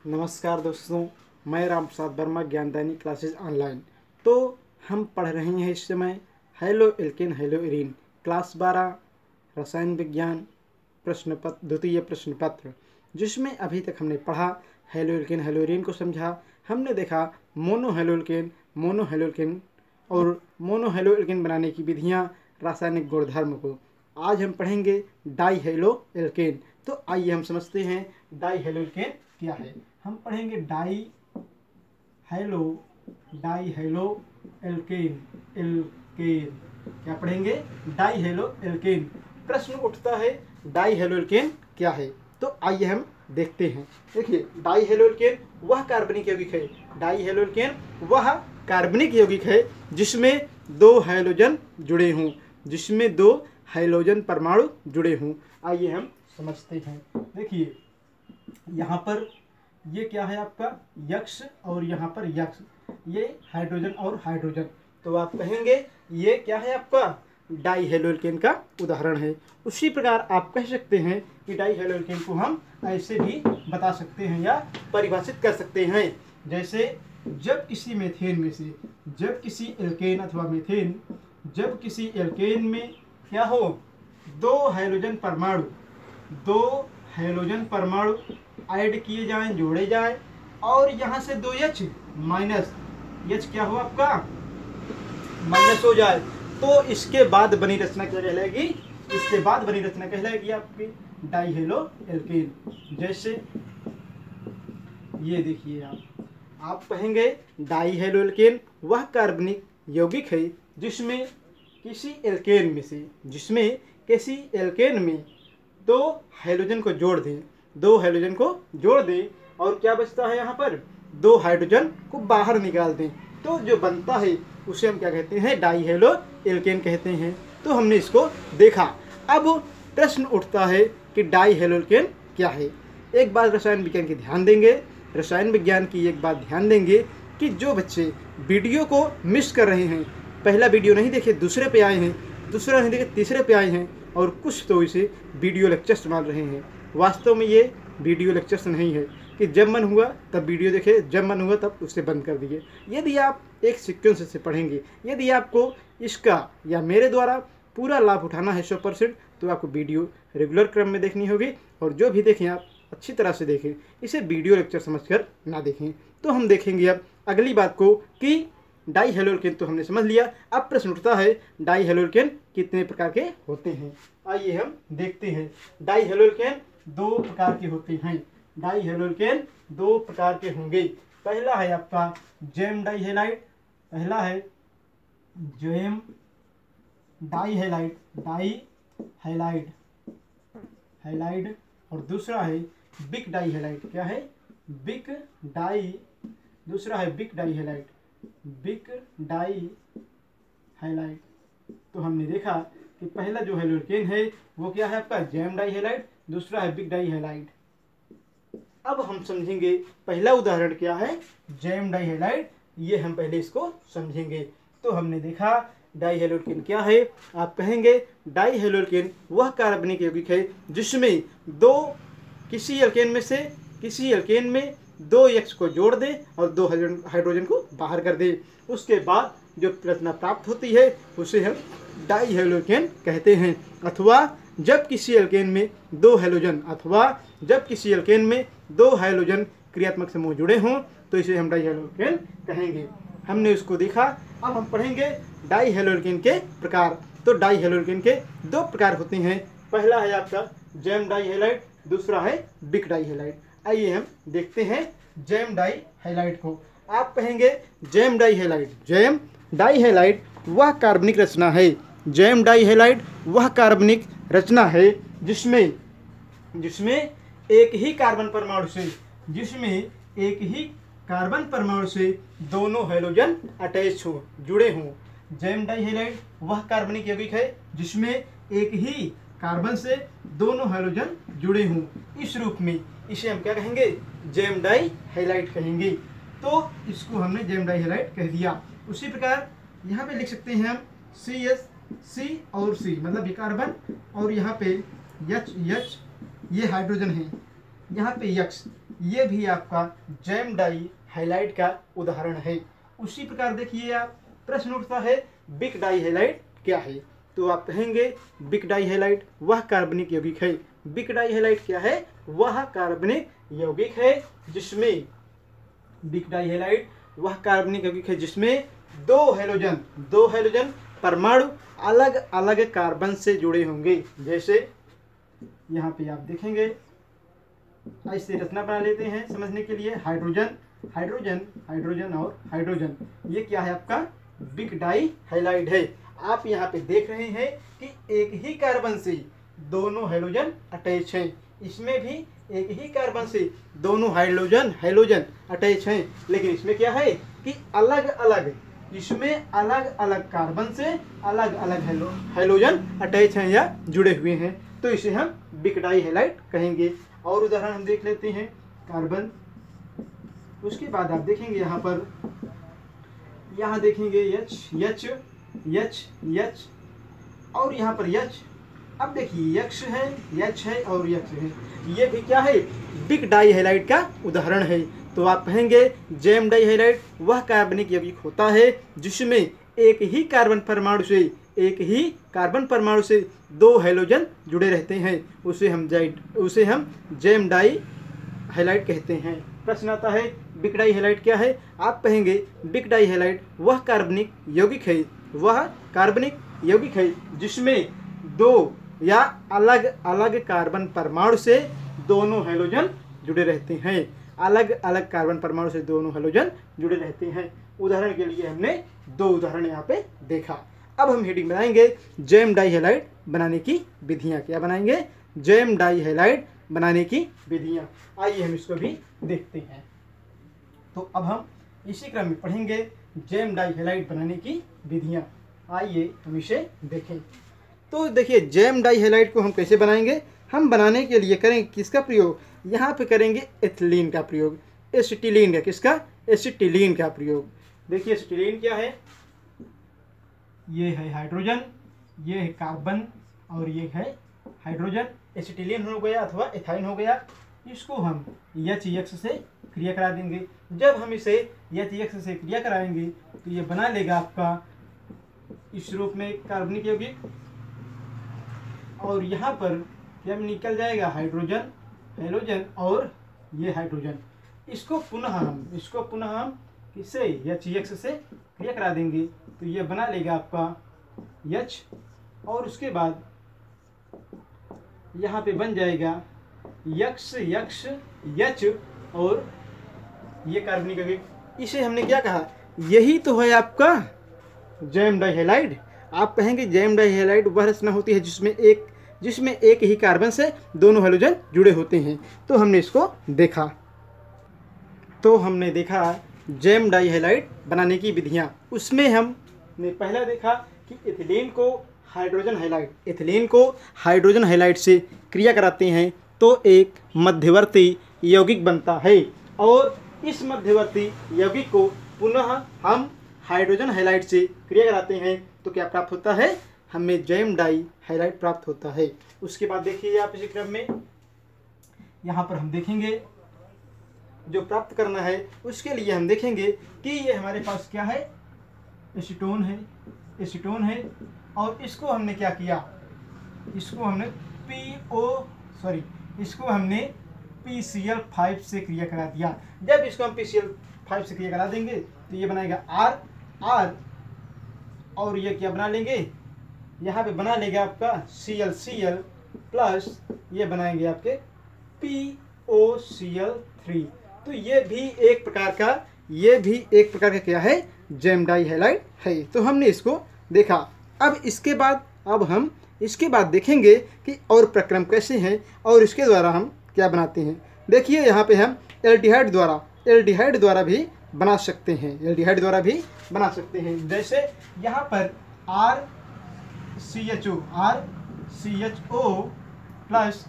नमस्कार दोस्तों, मैं राम प्रसाद वर्मा, ज्ञानदायनी क्लासेस ऑनलाइन। तो हम पढ़ रहे हैं इस समय halo alkane hello arene class 12 रसायन विज्ञान प्रश्न पत्र द्वितीय प्रश्न पत्र, जिसमें अभी तक हमने पढ़ा हेलो एल्केन हेलो एरीन को समझा। हमने देखा मोनो हेलो एल्केन और मोनो हेलो एल्केन बनाने की विधियाँ, रासायनिक गुणधर्म को। आज हम पढ़ेंगे डाई हेलो एल्केन। तो आइए हम समझते हैं डाई हेलो एल्केन क्या है। हम पढ़ेंगे डाई हेलो एल्केन क्या पढ़ेंगे? Die halo alkane. प्रश्न उठता है डाई हेलो एल्केन क्या है। तो आइए हम देखते हैं। देखिए, डाई हेलो एल्केन वह कार्बनिक यौगिक है। डाई हेलो एल्केन वह कार्बनिक यौगिक है जिसमें दो हाइड्रोजन जुड़े हों, जिसमें दो हाइड्रोजन परमाणु जुड़े हों। आइए हम समझते हैं। देखिए, यहाँ पर ये क्या है आपका यक्स और यहाँ पर यक्स, ये हाइड्रोजन और हाइड्रोजन। तो आप कहेंगे ये क्या है आपका डाई हेलो एल्केन का उदाहरण है। उसी प्रकार आप कह सकते हैं कि डाई हेलो एल्केन को हम ऐसे भी बता सकते हैं या परिभाषित कर सकते हैं। जैसे जब किसी मेथेन में से, जब किसी एल्केन अथवा मेथेन, जब किसी एल्केन में क्या हो, दो हाइड्रोजन परमाणु ऐड किए जाएं, जोड़े जाएं, और यहाँ से दो एच क्या हो आपका माइनस हो जाए, तो इसके बाद बनी रचना क्या कहलाएगी? इसके बाद बनी रचना कहलाएगी आपकी डाई हेलो एल्केन। जैसे ये देखिए, आप कहेंगे डाई हेलो एल्केन वह कार्बनिक यौगिक है जिसमें किसी एल्केन में दो हाइड्रोजन को जोड़ दें, और क्या बचता है यहाँ पर, दो हाइड्रोजन को बाहर निकाल दें, तो जो बनता है उसे हम क्या कहते हैं? डाई हेलो एल्केन कहते हैं। तो हमने इसको देखा। अब प्रश्न उठता है कि डाई हेलो एल्केन क्या है। एक बात रसायन विज्ञान की एक बात ध्यान देंगे कि जो बच्चे वीडियो को मिस कर रहे हैं, पहला वीडियो नहीं देखे दूसरे पे आए हैं, दूसरा नहीं देखे तीसरे पे आए हैं, और कुछ तो इसे वीडियो लेक्चर्स मान रहे हैं। वास्तव में ये वीडियो लेक्चर्स नहीं है कि जब मन हुआ तब वीडियो देखे, जब मन हुआ तब उसे बंद कर दिए। यदि आप एक सीक्वेंस से पढ़ेंगे, यदि आपको इसका या मेरे द्वारा पूरा लाभ उठाना है 100%, तो आपको वीडियो रेगुलर क्रम में देखनी होगी, और जो भी देखें आप अच्छी तरह से देखें, इसे वीडियो लेक्चर समझकर ना देखें। तो हम देखेंगे अब अगली बात को कि डाई हेलो एल्केन तो हमने समझ लिया। अब प्रश्न उठता है डाई हेलो एल्केन कितने प्रकार के होते हैं। आइए हम देखते हैं। डाई हेलो एल्केन दो प्रकार के होते हैं। डाई हेलो एल्केन दो प्रकार के होंगे। पहला है आपका जेम डाई हैलाइड, और दूसरा है बिग डाई हैलाइड। क्या है? Vic dihalide. तो हमने देखा कि पहला जो हेलो एल्केन है वो क्या है आपका जेम डाई हैलाइड, दूसरा है बिग डाई हैलाइड। अब हम समझेंगे पहला उदाहरण क्या है, जेम डाई हैलाइड। ये हम पहले इसको समझेंगे। तो हमने देखा डाई हेलो एल्केन क्या है। आप कहेंगे डाई हेलो एल्केन वह कार्बनिक यौगिक है जिसमें किसी एल्केन में दो एक्स को जोड़ दे और दो हाइड्रोजन को बाहर कर दे। उसके बाद जो रचना प्राप्त होती है उसे हम डाई हेलो एल्केन कहते हैं। अथवा जब किसी एल्केन में दो हाइड्रोजन क्रियात्मक समूह जुड़े हों तो इसे हम डाई हेलो एल्केन कहेंगे। हमने उसको देखा। अब हम पढ़ेंगे डाई हेलो एल्केन के प्रकार। तो डाई हेलो एल्केन के दो प्रकार होते हैं। पहला है आपका जेम डाई हैलाइड, दूसरा है बिग डाई हैलाइड। आइए हम देखते हैं जेम डाई हैलाइड को। आप कहेंगे जेम डाई हैलाइड वह कार्बनिक रचना है। जेम डाई हैलाइड वह कार्बनिक रचना है जिसमें एक ही कार्बन परमाणु से दोनों हाइड्रोजन अटैच हो, जुड़े हों। जेम डाई हैलाइड वह कार्बनिक यौगिक है जिसमें एक ही कार्बन से दोनों हाइड्रोजन जुड़े हों। इस रूप में इसे हम क्या कहेंगे? जेम डाई हैलाइड कहेंगे। तो इसको हमने जेम डाई हैलाइड कह दिया। उसी प्रकार यहाँ पे लिख सकते हैं हम C और C, मतलब ये कार्बन, और यहाँ पे H ये हाइड्रोजन है, यहाँ पे ये भी आपका जैम डाई हाइलाइट का उदाहरण है। उसी प्रकार देखिए आप, प्रश्न उठता है बिक डाई हाइलाइट क्या है? तो आप कहेंगे बिक डाई हाइलाइट वह कार्बनिक यौगिक है। बिक डाई हाइलाइट क्या है? वह कार्बनिक यौगिक है जिसमें, बिक डाई हाइलाइट वह कार्बनिक यौगिक है जिसमें दो हैलोजन परमाणु अलग अलग कार्बन से जुड़े होंगे। जैसे यहाँ पे आप देखेंगे, ऐसे रचना बना लेते हैं समझने के लिए। हाइड्रोजन हाइड्रोजन हाइड्रोजन और हाइड्रोजन, ये क्या है आपका? बिक डाई हाइलाइट है। आप यहाँ पे देख रहे हैं कि एक ही कार्बन से दोनों हैलोजन अटैच हैं। इसमें भी एक ही कार्बन से दोनों हैलोजन अटैच हैं, लेकिन इसमें क्या है कि अलग अलग, इसमें अलग अलग कार्बन से अलग अलग हैलोजन अटैच हैं या जुड़े हुए हैं, तो इसे हम बिक डाई हाइलाइट कहेंगे। और उदाहरण हम देख लेते हैं, कार्बन। उसके बाद आप देखेंगे यहाँ पर, यहाँ देखेंगे H और यहाँ पर H। अब देखिए X है और X है, ये भी क्या है? बिक डाई हाइलाइट का उदाहरण है। तो आप कहेंगे जैम डाई हाइलाइट वह कार्बनिक यौगिक होता है जिसमें एक ही कार्बन परमाणु से दो हैलोजन जुड़े रहते हैं, उसे हम जैम डाई हाइलाइट कहते हैं। प्रश्न आता है बिक डाई हाइलाइट क्या है? आप कहेंगे बिक डाई हाइलाइट वह कार्बनिक यौगिक है जिसमें दो या अलग अलग कार्बन परमाणु से दोनों हैलोजन जुड़े रहते हैं। अलग अलग कार्बन परमाणु से दोनों हैलोजन जुड़े रहते हैं। उदाहरण के लिए हमने दो उदाहरण यहाँ पे देखा। अब हम हेडिंग बनाएंगे जैम डाई हाइलाइट बनाने की विधियाँ। क्या बनाएंगे? जैम डाई हाइलाइट बनाने की विधियाँ। आइए हम इसको भी देखते हैं। तो अब हम इसी क्रम में पढ़ेंगे जैम डाई हाइलाइट बनाने की विधियाँ। आइए हम इसे देखें। तो देखिए जैम डाई हाइलाइट को हम कैसे बनाएंगे? हम बनाने के लिए करेंगे किसका प्रयोग? यहाँ पे करेंगे एथिलीन का प्रयोग। एसिटिलीन का, किसका? एसिटिलीन का प्रयोग। देखिए एसिटिलीन क्या है? ये है हाइड्रोजन, ये है कार्बन और ये है हाइड्रोजन। एसिटिलीन हो गया अथवा एथाइन हो गया। इसको हम HX से क्रिया करा देंगे। जब हम इसे HX से क्रिया कराएंगे तो ये बना लेगा आपका इस रूप में कार्बनिक यौगिक, और यहाँ पर जब निकल जाएगा हाइड्रोजन, हैलोजन और ये हाइड्रोजन। इसको पुनः हम इसे HX से क्रिया करा देंगे तो ये बना लेगा आपका H, और उसके बाद यहाँ पे बन जाएगा X H और ये कार्बनिक यौगिक। इसे हमने क्या कहा? यही तो है आपका जैम डाई हाइलाइट। आप कहेंगे जैम डाई हाइलाइट वह रचना होती है जिसमें एक ही कार्बन से दोनों हैलोजन जुड़े होते हैं। तो हमने इसको देखा। तो हमने देखा जैम डाई हाइलाइट बनाने की विधियाँ। उसमें हमने पहला देखा कि एथिलीन को हाइड्रोजन हाइलाइट से क्रिया कराते हैं तो एक मध्यवर्ती यौगिक बनता है, और इस मध्यवर्ती यौगिक को पुनः हम हाइड्रोजन हाइलाइट से क्रिया कराते हैं तो क्या प्राप्त होता है? हमें जैम डाई हाइलाइट प्राप्त होता है। उसके बाद देखिए आप इसी क्रम में यहाँ पर हम देखेंगे जो प्राप्त करना है उसके लिए हम देखेंगे कि ये हमारे पास क्या है? एसीटोन है, और इसको हमने क्या किया? इसको हमने PCl5 से क्रिया करा दिया। जब इसको हम PCl5 से क्रिया करा देंगे तो ये बनाएगा R, और ये क्या बना लेंगे? यहाँ पे बना लेगा आपका Cl प्लस ये बनाएंगे आपके POCl3। तो ये भी एक प्रकार का क्या है? जैम डाई हाइलाइट है। तो हमने इसको देखा। अब हम इसके बाद देखेंगे कि और प्रक्रम कैसे हैं और इसके द्वारा हम क्या बनाते हैं। देखिए यहाँ पे हम एल्डिहाइड द्वारा भी बना सकते हैं। जैसे यहाँ पर RCHO प्लस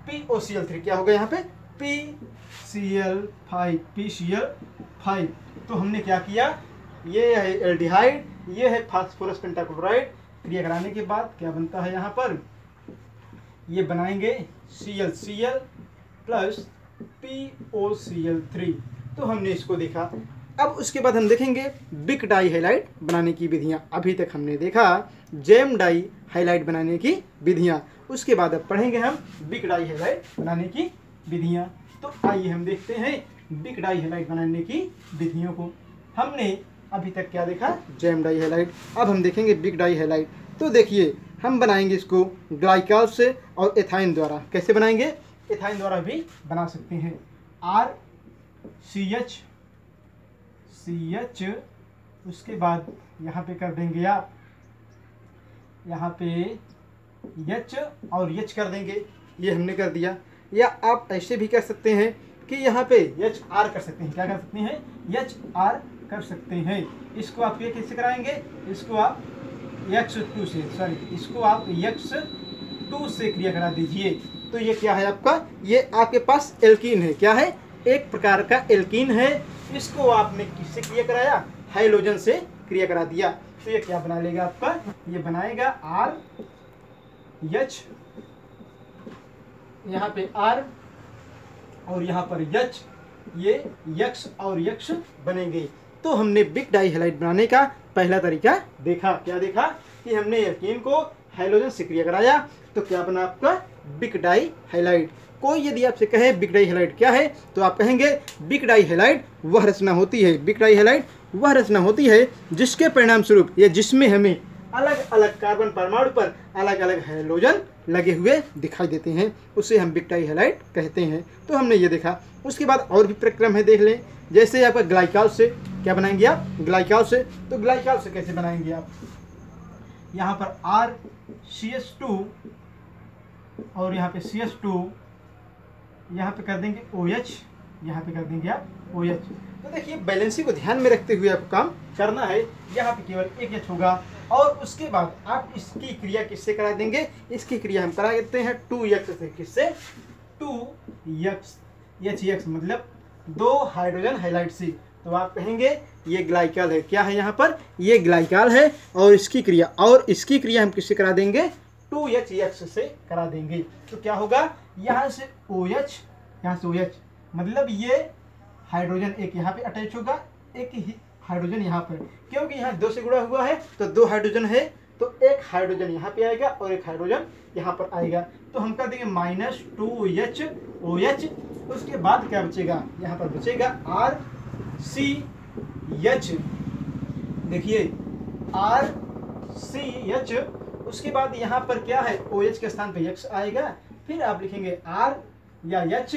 POCl3 क्या होगा? यहाँ पे PCl5। तो हमने क्या किया? ये है एल्डिहाइड, ये है फास्फोरस पेंटाक्लोराइड। क्रिया कराने के बाद क्या बनता है? यहाँ पर ये बनाएंगे Cl प्लस POCl3। तो हमने इसको देखा। अब उसके बाद हम देखेंगे बिग डाई हाइलाइट बनाने की विधियां। अभी तक हमने देखा जेम डाई हाइलाइट बनाने की विधियां, उसके बाद अब पढ़ेंगे हम बिग डाई हाइलाइट बनाने की विधियां। तो आइए हम देखते हैं बिग डाई हाइलाइट बनाने की विधियों को। हमने अभी तक क्या देखा, जेम डाई हाइलाइट। अब हम देखेंगे बिग डाई हाइलाइट। तो देखिए हम बनाएंगे इसको ग्लाइकॉल से और एथाइन द्वारा। कैसे बनाएंगे, एथाइन द्वारा भी बना सकते हैं। RCH उसके बाद यहाँ पे कर देंगे आप, यहाँ पे H और H कर देंगे। ये हमने कर दिया। या आप ऐसे भी कर सकते हैं कि यहाँ पे HR कर सकते हैं। क्या कर सकते हैं, HR कर सकते हैं। इसको आप ये कैसे कराएंगे, इसको आप X2 से, इसको आप X2 से क्रिया करा दीजिए। तो ये क्या है आपका, ये आपके पास एल्कीन है। क्या है, एक प्रकार का एल्कीन है। इसको आपने किससे क्रिया कराया, हाइड्रोजन से क्रिया करा दिया। तो ये क्या बना लेगा आपका, ये बनाएगा RH, यहाँ पे R और यहाँ पर H, ये X और X बनेंगे। तो हमने बिग डाई हाइलाइट बनाने का पहला तरीका देखा। क्या देखा कि हमने एल्कीन को हाइड्रोजन से क्रिया कराया। तो क्या बना आपका बिग डाई हाइलाइट। कोई यदि आपसे कहे बिग डाई हाइलाइट क्या है, तो आप कहेंगे बिग डाई हाइलाइट वह रचना होती है, बिग डाई हाइलाइट वह रचना होती है जिसके परिणाम स्वरूप या जिसमें हमें अलग अलग कार्बन परमाणु पर अलग अलग हाइड्रोजन लगे हुए दिखाई देते हैं, उसे हम बिग डाई हाइलाइट कहते हैं। तो हमने ये देखा। उसके बाद और भी प्रक्रम है, देख लें। जैसे आपका ग्लाइकॉल से क्या बनाएंगे आप, ग्लाइकॉल से। तो ग्लाइकॉल से कैसे बनाएंगे आप, यहाँ पर RCH2 और यहाँ पे CH2, यहाँ पे कर देंगे OH, यहाँ पे कर देंगे आप OH। तो देखिए बैलेंसिंग को ध्यान में रखते हुए आपको काम करना है। यहाँ पे केवल एक H होगा और उसके बाद आप इसकी क्रिया किससे करा देंगे, इसकी क्रिया हम करा देते हैं 2X से। किससे, 2X मतलब 2 हाइड्रोजन हाइलाइट से। तो आप कहेंगे ये ग्लाइकॉल है। क्या है यहाँ पर, ये ग्लाइकॉल है और इसकी क्रिया हम किससे करा देंगे, 2H से करा देंगे। तो क्या होगा, यहाँ से OH, यहाँ से OH, मतलब ये हाइड्रोजन एक यहाँ पे अटैच होगा, एक ही हाइड्रोजन यहाँ पर, क्योंकि यहाँ 2 से जुड़ा हुआ है तो 2 हाइड्रोजन है। तो एक हाइड्रोजन यहाँ पे आएगा और एक हाइड्रोजन यहाँ पर आएगा। तो हम कर देंगे -2HOH। उसके बाद क्या बचेगा, यहाँ पर बचेगा RCH। देखिए RCH। उसके बाद यहाँ पर क्या है, OH के स्थान पे X आएगा। फिर आप लिखेंगे R या H,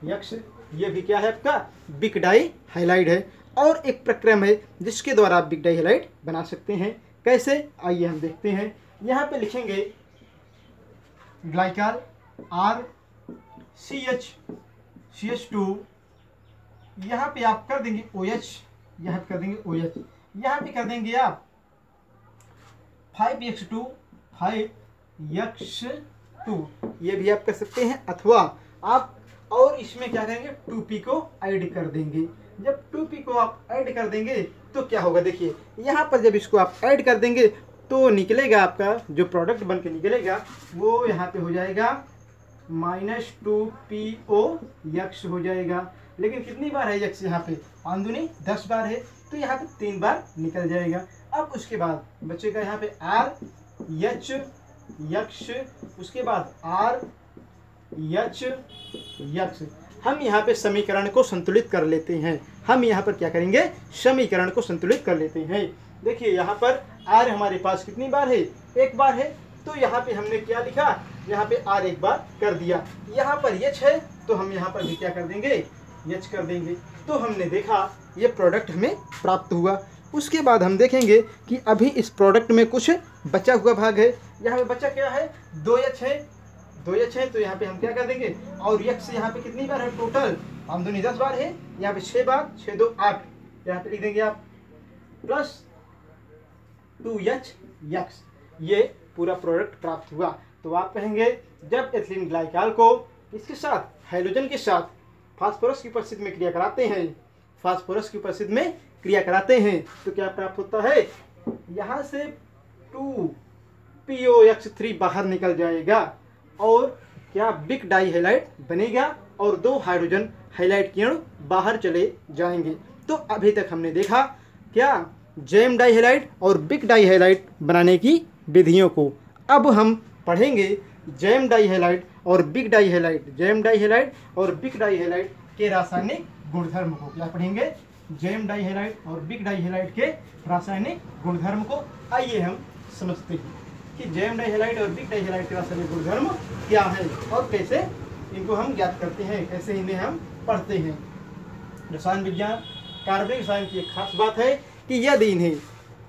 RX। ये भी क्या है आपका बिग डाई हाइलाइट है। और एक प्रक्रम है जिसके द्वारा आप बिग डाई हाइलाइट बना सकते हैं। कैसे, आइए हम देखते हैं। यहाँ पे लिखेंगे ग्लाइकॉल RCH2, यहाँ पे आप कर देंगे OH, यहाँ पे कर देंगे OH, यहाँ पे कर देंगे आप 5X2, ये भी आप कर सकते हैं। अथवा आप और इसमें क्या करेंगे, 2P को ऐड कर देंगे। जब 2P को आप ऐड कर देंगे तो क्या होगा, देखिए यहाँ पर जब इसको आप ऐड कर देंगे तो निकलेगा आपका जो प्रोडक्ट बन के निकलेगा वो यहाँ पे हो जाएगा -2POX हो जाएगा। लेकिन कितनी बार है X यहाँ पे, 5 दूनी 10 बार है, तो यहाँ पे 3 बार निकल जाएगा। अब उसके बाद बचेगा यहाँ पे RHX, उसके बाद RHX। हम यहाँ पे समीकरण को संतुलित कर लेते हैं। हम यहाँ पर क्या करेंगे, समीकरण को संतुलित कर लेते हैं। देखिए यहाँ पर R हमारे पास कितनी बार है, 1 बार है। तो यहाँ पे हमने क्या लिखा, यहाँ पे R 1 बार कर दिया। यहाँ पर H है तो हम यहाँ पर भी क्या कर देंगे, H कर देंगे। तो हमने देखा ये प्रोडक्ट हमें प्राप्त हुआ। उसके बाद हम देखेंगे कि अभी इस प्रोडक्ट में कुछ बचा हुआ भाग है। यहाँ पे बचा क्या है, 2H है, 2H है। तो यहाँ पे हम क्या कर देंगे, और X यहाँ पे कितनी बार है टोटल, 5 दूनी 10 बार है, यहाँ पे 6 बार, 6 2 8, यहाँ पे लिख देंगे आप प्लस 2HX। ये पूरा प्रोडक्ट प्राप्त हुआ। तो आप कहेंगे जब एथिलीन ग्लाइकॉल को इसके साथ हाइड्रोजन के साथ फास्फोरस की उपस्थिति में क्रिया कराते हैं, फास्फोरस की उपस्थिति में क्रिया कराते हैं तो क्या प्राप्त होता है, यहाँ से 2POX3 बाहर निकल जाएगा और क्या बिग डाई हैलाइड बनेगा और 2 हाइड्रोजन हैलाइड के अणु बाहर चले जाएंगे। तो अभी तक हमने देखा क्या जेम डाई हैलाइड और बिग डाई हैलाइड बनाने की विधियों को। अब हम पढ़ेंगे जेम डाई हैलाइड और vic dihalide, gem dihalide और बिग डाई हैलाइड के रासायनिक गुणधर्म को। क्या पढ़ेंगे? जेम डाई हैलाइड और बिग डाई हैलाइड के रासायनिक गुणधर्म को। आइए हम समझते हैं कि जेम डाई हैलाइड और बिग डाई हैलाइड के रासायनिक गुणधर्म क्या है और कैसे इनको हम ज्ञात करते हैं, कैसे इन्हें हम पढ़ते हैं। रसायन विज्ञान, कार्बनिक रसायन की एक खास बात है कि यदि इन्हें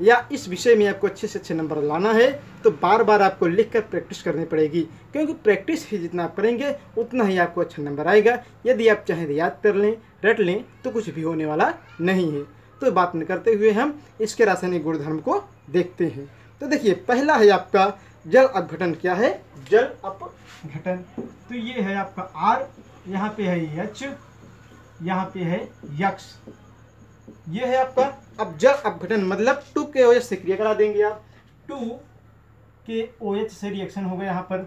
या इस विषय में आपको अच्छे से अच्छे नंबर लाना है तो बार बार आपको लिखकर प्रैक्टिस करनी पड़ेगी, क्योंकि प्रैक्टिस ही जितना आप करेंगे उतना ही आपको अच्छा नंबर आएगा। यदि आप चाहें याद कर लें, रट लें तो कुछ भी होने वाला नहीं है। तो बात न करते हुए हम इसके रासायनिक गुणधर्म को देखते हैं। तो देखिए, पहला है आपका जल अपघटन। क्या है? जल अपघटन। तो ये है आपका R, यहाँ पे है H, यहाँ पे है X, ये है आपका। अब जल अपघटन मतलब 2KOH से क्रिया करा देंगे आप, 2KOH से रिएक्शन होगा यहाँ पर,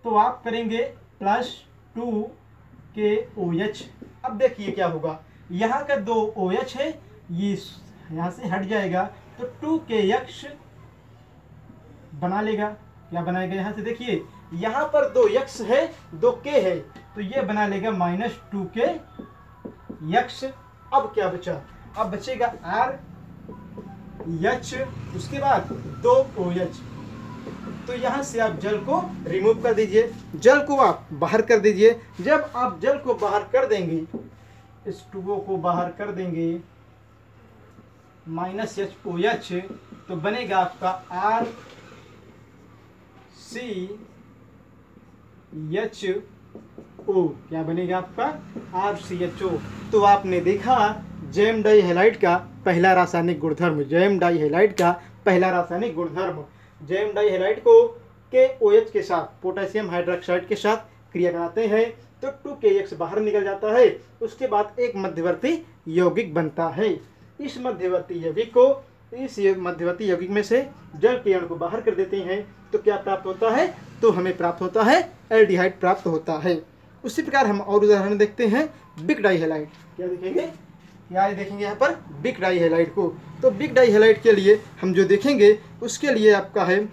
तो आप करेंगे +2KOH। अब देखिए क्या होगा, यहाँ का 2 OH है, ये यहाँ से हट जाएगा तो 2KX बना लेगा। क्या बनाएगा? यहाँ से देखिए, यहाँ पर 2X है, 2K है, तो ये बना लेगा -2KX। अब क्या बचा? अब बचेगा RH, उसके बाद 2OH। तो यहाँ से आप जल को रिमूव कर दीजिए, जल को आप बाहर कर दीजिए। जब आप जल को बाहर कर देंगे, इस 2O को बाहर कर देंगे, -HOH, तो बनेगा आपका RCHO। क्या बनेगा आपका? RCHO। तो आपने देखा जेम डाई हैलाइड का पहला रासायनिक गुणधर्म, जेम डाई हैलाइड का पहला रासायनिक गुणधर्म। जेम डाई हैलाइड को KOH के साथ, पोटेशियम हाइड्रोक्साइड के साथ क्रिया कराते हैं तो 2KX बाहर निकल जाता है। उसके बाद एक मध्यवर्ती यौगिक बनता है। इस मध्यवर्ती यौगिक में से जल के अणु को बाहर कर देते हैं तो क्या प्राप्त होता है? तो हमें प्राप्त होता है एल्डिहाइड प्राप्त होता है। उसी प्रकार हम और उदाहरण देखते हैं बिग डाई हैलाइड। क्या देखेंगे? क्या देखेंगे यहाँ पर? बिग डाई हैलाइड को। तो बिग डाई हैलाइड के लिए हम जो देखेंगे उसके लिए आपका है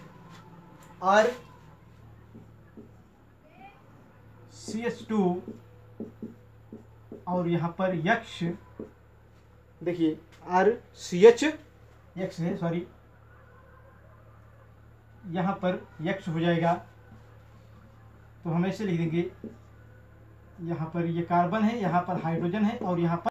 RCH2 और यहाँ पर X। देखिए, RCH X है, सॉरी, यहाँ पर X हो जाएगा, तो हम ऐसे लिख देंगे, यहाँ पर ये कार्बन है, यहाँ पर हाइड्रोजन है और यहाँ पर